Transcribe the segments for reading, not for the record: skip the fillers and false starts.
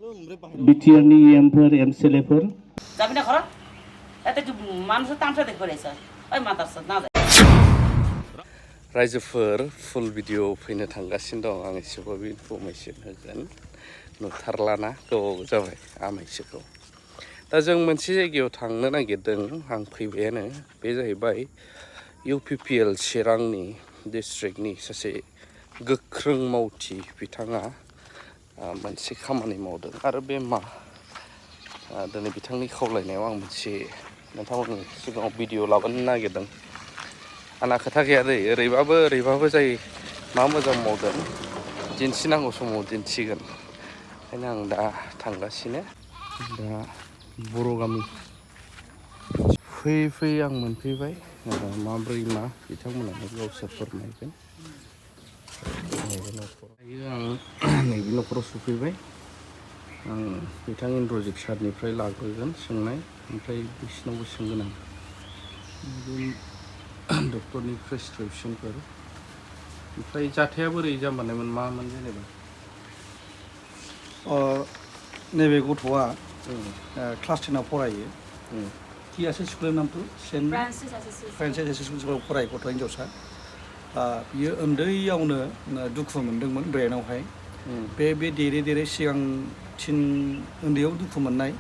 बिटिआरनि एमफोर एमसिएलएफोर যাবি না ঘর এতে কি মানুষের তামসা দেখবে রেছে ওই মাতারসা না যায় रायजोफोर फुल भिडिअ फैनो थांगासिनो दं आं एसेबाबो इनफरमेसन होगोन नुथारलाना गोबाव जाबाय आमाइसोखौ दा जों मोनसे जायगायाव थांनो नागिरदों आं फैबायानो बे जाहैबाय UPPL चिरांनि डिस्ट्रिक्टनि सासे गोख्रों मावथि बिथाङा मोनसे खामानि मावदों आरो बे मा दिनै बिथांनि खावलायनायाव आं मोनसे नोंथांमोननि सिगाङाव भिडिअ लाबोनो नागिरदों आंना खोथा गैया दै ओरैबाबो जाय मा मोजां मावदों दिन्थिनांगौ समाव दिन्थिगोन ओंखायनो आं दा थांगासिनो दा बर' गामि फैयै आं मोनफैबाय माब्रै मा बिथांमोनानो गावसोर फोरमायगोन आं नैबे न'खराव सफैबाय आं बिथां इन्द्रजित सारनिफ्राय लाग्रोगोन सोंनाय ओमफ्राय बिसिनावबो सोंगोन आं डक्टरनि प्रेसक्रिपसनफोर ओमफ्राय जाथाया बोरै जामारनायमोन मामोन जेनेबा नैबे गथ'आ क्लास 10 आव फरायो কি আছে স্কুলের नामটো सेन्ट फ्रान्सिस स्कुलाव फरायो गथ' हिन्जावसा बियो उन्दैयावनो दुखु मोनदोंमोन ब्रेनावहाय बे देरै सिगांथिं उन्दैयाव दुखु मोननाय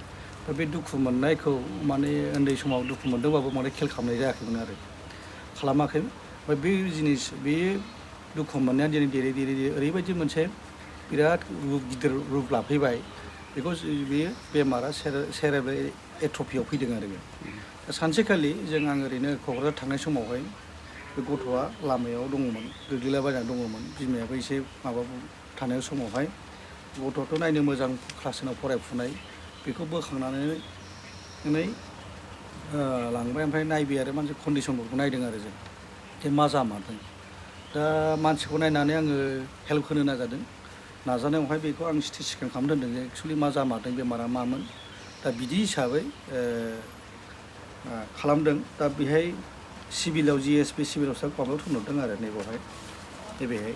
बे दुखु मोननायखौ माने उन्दै समाव दुखु मोनदोंबाबो माने खेल खालामनाय जायाखैमोन आरो खालामाखै ओमफ्राय बे जिनिस बे दुखु मोननाया दिनै देरै ओरैबायदि मोनसे बिराद गिदिर रुप लाफैबाय बेखौ बेयो बेमारा सेरेब्रेल एट्रफियाव फैदों आरो सानसेखालि आं ओरैनो क'क्राझार थांनाय समावहाय बे गथ'आ लामायाव दङमोन गोग्लैलाबायना दङमोन बिमायाबो एसे माबा थानाय समावहाय गथ'आथ' नायनो मोजां क्लास 10 आव फरायफुनाय बेखौ बोखांनानै लांबाय ओमफ्राय नायबाय आरो मानसि कन्डिसनफोरखौ नायदों आरो जों जे मा जामारदों दा मानसिखौ नायनानै आङो हेल्प होनो नाजानायावहाय बेखौ आं सिटि स्केन खालामनो दोनदों जे एक्सुवेलि मा जामारदों बेमारा मामोन दा बिदि हिसाबै खालामदों दा बेहाय सिभिलाव जिएसपि सिभिलाव सार माबायाव थुनहरदों आरो नैबेहाय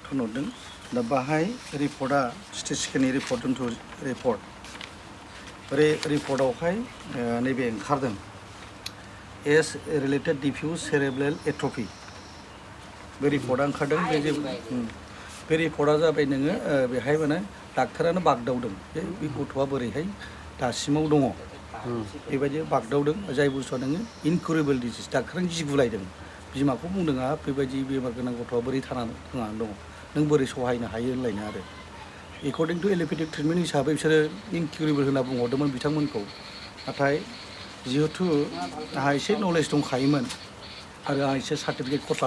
थुनहरदों दा बाहाय रिपर्टआ सिटि स्केननि रिपर्ट दोनथ' रिपर्टआवहाय नैबे ओंखारदों एस रिलेटेड डिफ्यूज सेरेब्रेल एट्रफि बे रिपर्टआ ओंखारदों बे रिपर्टआ जाबाय नोङो बेहाय माने डाक्टारानो बागदावदों जे बे गथ'आ बोरैहाय दासिमाव दङ बेबायदि बागदावदों जाय बुस्थुआ नोङो इनकुरेबल डिजिज डाक्टारानो गिगुलायदों बिमाखौ बुंदों बेबायदि बेमार गोनां गथ'आ बोरै थांनानै दङ नों बोरै सहायनो हायो होनलायनो आरो एकर्डिं टु एल'पेथिक ट्रिटमेन्ट हिसाबै बिसोरो इनकिउरेबल होनना बुंहरदोंमोन बिथांमोनखौ नाथाय जिहेथु आंहा एसे नलेज दंखायोमोन आरो आं एसे सार्टिफिकेट कर्स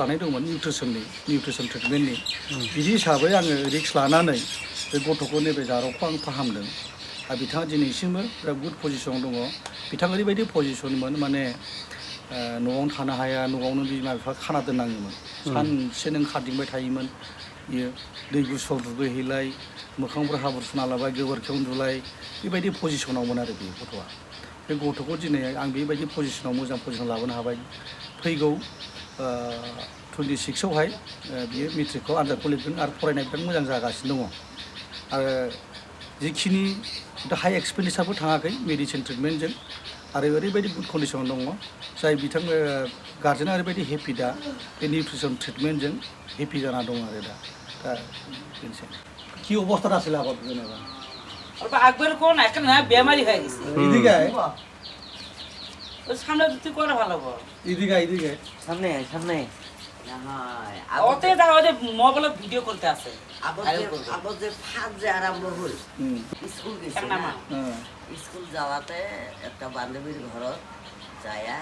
लानाय दंमोन निउट्रिसन ट्रिटमेन्टनि बिदि हिसाबै आङो रिक्स लानानै बे गथ'खौ नैबे जारावखौ आं फाहामदों आरो बिथाङा दिनैसिमबो बिराद गुड पजिसनाव दङ बिथाङा ओरैबायदि पजिसनमोन माने न'आवनो थानो हाया न'आवनो बिमा बिफा खाना दोननाङोमोन सानसे नों खारदिंबाय थायोमोन बियो दै गुसुआव दुगैहैलाय मोखांफोर हाब्रु फुना लाबाय गोबोरखियाव उन्दुलाय बेबायदि पजिसनावमोन आरो बे गथ'आ बे गथ'खौ दिनै आं बेबायदि पजिसनाव मोजां पजिसन लाबोनो हाबाय फैगौ 26आवहाय बियो मेट्रिकखौ आनजादखौ लिरगोन आरो फरायनाय बिराद मोजां जागासिनो दङ आरो जिखिनि हाई एक्सपेन्डिचारबो थाङाखै मेडिसिन ट्रिटमेन्टजों आरो ओरैबायदि गुड कन्डिसनाव दङ जाय गार्जेना ओरैबायदि हेपि दा बे निउट्रिसन ट्रिटमेन्टजों हेपि जाना दं आरो दा बेनोसै কি অবস্থা আছিল আগত যেনেবা অল্প আগবের কোন একটা না বেমারি হয়ে গেছে এদিকে ওই সামনে তুই করে ভালো বল এদিকে সামনে ওতে দা ওই যে মোবাইলে ভিডিও করতে আছে আবার যে ফাঁদ যে আরম্ভ হল স্কুল গেছে না স্কুল যাওয়াতে একটা বান্ধবীর ঘরত যায়া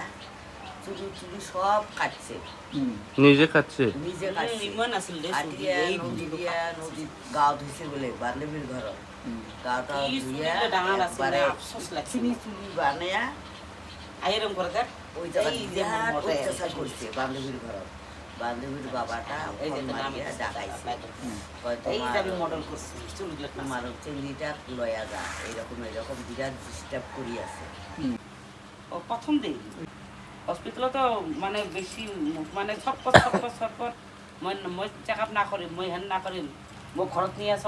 চুরি সব কাটছে নিজে কাটছে নিমন আছিল নদী গাঁও ধুইছে বলে বান্ধবীর ঘরত গাঁওটা ধুইয়া একবারে চুলি বানায়া আইরম করে দেখ ওই জায়গায় অত্যাচার করছে বান্ধবীর ঘরত বান্ধবীর বাবাটা ডাকাইছে মডেল করছি তোমার চিংড়িটা লয়া যা এরকম বিরাট ডিস্টার্ব করি আছে ও প্রথম দিন হসপিটালে তো মানে বেশি মানে ছটপট মই চেকআপ না করি মই হেন না করি মই ঘৰত নি আছ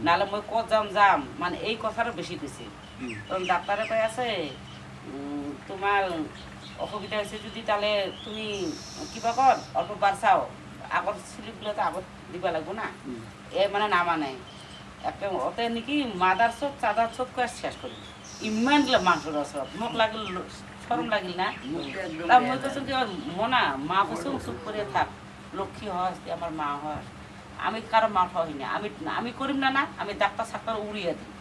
নাহলে মই ক'ত যাম মানে এই কথাটা বেশি কইছে তখন ডাক্তারে কই আছে তোমার অসুবিধা হয়েছে যদি তাহলে তুমি কিবা কর অল্প বাড়ছাও আগর স্লিপগুলো তো আগর দিবা লাগবো না এ মানে না মানে একটা ওতে নাকি মাদার চোখ চাদার চোখ করে শেষ করি ইমান গেলে মাংসর রসব মোক লাগিল সরম লাগিল না তা মই কৈছো কি মনা মা কৈছো চুপ করে থাক লক্ষ্মী হস আমার মা হস আমি কারো মা হই না আমি করিম না না আমি ডাক্তার সাক্তার উড়িয়ে দিই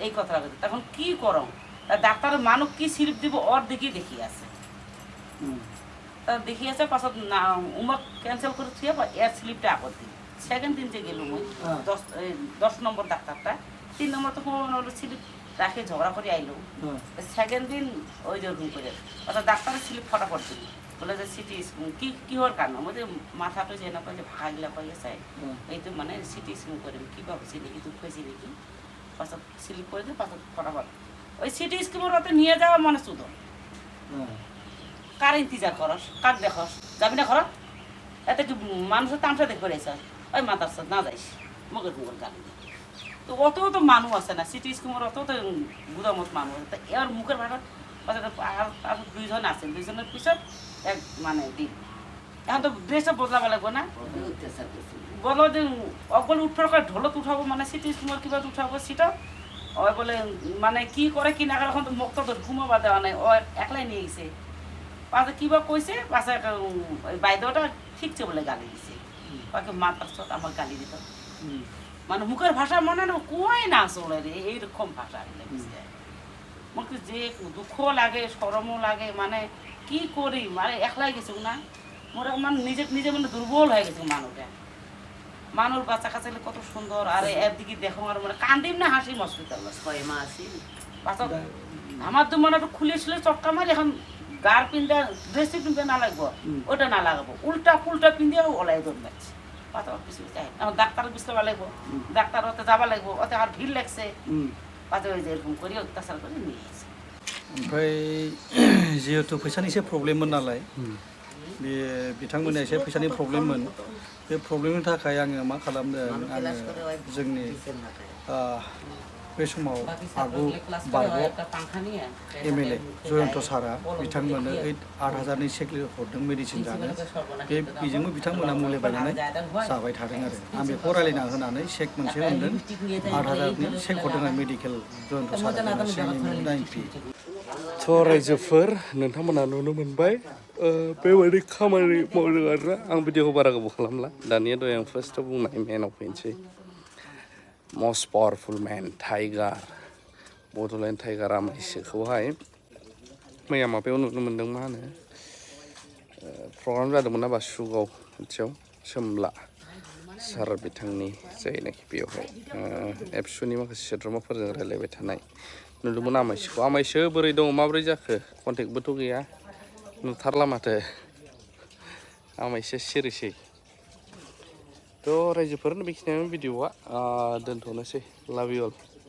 এই কথাটা বলছি তখন কি করম ডাক্তারের মানুষ কি স্লিপ দিব ওর দিকেই দেখি আছে তা দেখি আছে পাছত না উমক ক্যান্সেল করে থুয়ে এর স্লিপটা আগত দিই সেকেন্ড দিন যে গেলুম ওই 10 নম্বর ডাক্তারটা 3 নম্বর তো হলো স্লিপ রাখে ঝগড়া করে আইলো সেকেন্ড দিন ওই যেরকম করে অর্থাৎ ডাক্তারের স্লিপ ফটাফট দিল বলে যে সিটি কি হওয়ার কারণ আমাদের মাথাটা যে না যে ভাগলা হয়ে গেছে এই তো মানে সিটি স্ক্যান করে কী ভাবছি নাকি দুঃখ হয়েছি নাকি পাছত স্লিপ করে দিয়ে পাছত ফটাফট ওই সিটি স্ক্যানের ওতে নিয়ে যাওয়া মানে শুধু কার ইন্তজার করস কাক দেখস যাবি না ঘরত এতে কি মানুষের তামসা দেখে রেছ ওই মাতার সাথে না যাইস মগের মুগের গান তো অত তো মানুষ আছে না সিটি স্ক্যানের অত তো গুদামত মানুষ তা এর মুখের ভাষা আর 2 জন আছেন 2 জনের পিছত এক মানে দিন এখন তো ড্রেসও বদলাব লাগবো না বলো যে অকল উঠবার করে ঢোলত উঠাবো মানে সিটি স্ক্যানের কিবা উঠাবো সেটা ওই বলে মানে কি করে কি না করে এখন তো মুক্ত তো ঘুমাবা দেওয়া নাই ও একলাই নিয়ে গেছে পাশে কিবা কইছে পাশে একটা ওই বাইদেওটা ঠিকছে বলে গালি দিছে ওকে মাথার চোখ আমার গালি দিত মানে মুখের ভাষা মনে না কই না চলে রে এইরকম ভাষা মুখে যে দুঃখ লাগে শরমও লাগে মানে কি করি মানে একলাই গেছে না মোরা মানে নিজে মানে দুর্বল হয়ে গেছে মানুষটা মানুষ বাচ্চা কাছে কত সুন্দর আর এর দিকে দেখো আর মানে কান্দিম না হাসি হসপিটাল 6 মাস বাচ্চা আমার তো মনে খুলে ছিল চটকা মারি এখন গার পিন্ধা ড্রেসে পিন্ধে না লাগবো ওটা না লাগাবো উল্টা পুল্টা পিন্ধে ওলাই দৌড় লাগছে বাচ্চা কিছু চাই এখন ডাক্তার বুঝতে লাগবো ডাক্তার ওতে যাবা লাগবো ওতে আর ভিড় লাগছে বাচ্চা ওই যে এরকম করি অত্যাচার করে নিয়ে গেছে ओमफ्राय जिहेतु फैसानि एसे प्रब्लेममोन नालाय बे बिथांमोनहा एसे फैसानि प्रब्लेममोन बे प्रब्लेमनि थाखाय आङो मा खालामदों आङो जोंनि बे समाव आगु बारग' MLA जयन्त सारा बिथांमोननो 8,000नि चेक हरदों मेडिसिन जानो बेजोंबो बिथांमोना मुलि बायनानै जाबाय थादों आरो आं बेखौ रायलायना होनानै चेक मोनसे होनदों 8,000नि चेक हरदों आरो मेडिकेल जयन्त सारा थ' रायजोफोर नोंथांमोना नुनो मोनबाय बेबायदि खामानि मावदों आरोना आं भिडिअखौ बारा गोबाव खालामला दानिया दहाय आं फार्स्टआव बुंनाय मेनाव फैनोसै मस्ट पावारफुल मेन टाइगार बड'लेण्ड टाइगार आमायसोखौहाय मैया माबायाव नुनो मोन्दों मा होनो प्रग्राम जादोंमोन ना बासुगाव खाथियाव सोमला सार बिथांनि जायनाखि बेयावहाय एबसुनि माखासे सोद्रोमाफोरजों रायलायबाय थानाय नुदोंमोन आमायसोखौ आमायसो बोरै दङ माबोरै जाखो कन्टेक्टबोथ' गैया नुथारला माथो आमायसो सिरिसै थ' रायजोफोर बेखिनियानो भिडिअआ दोनथ'नोसै लाभ इउ अल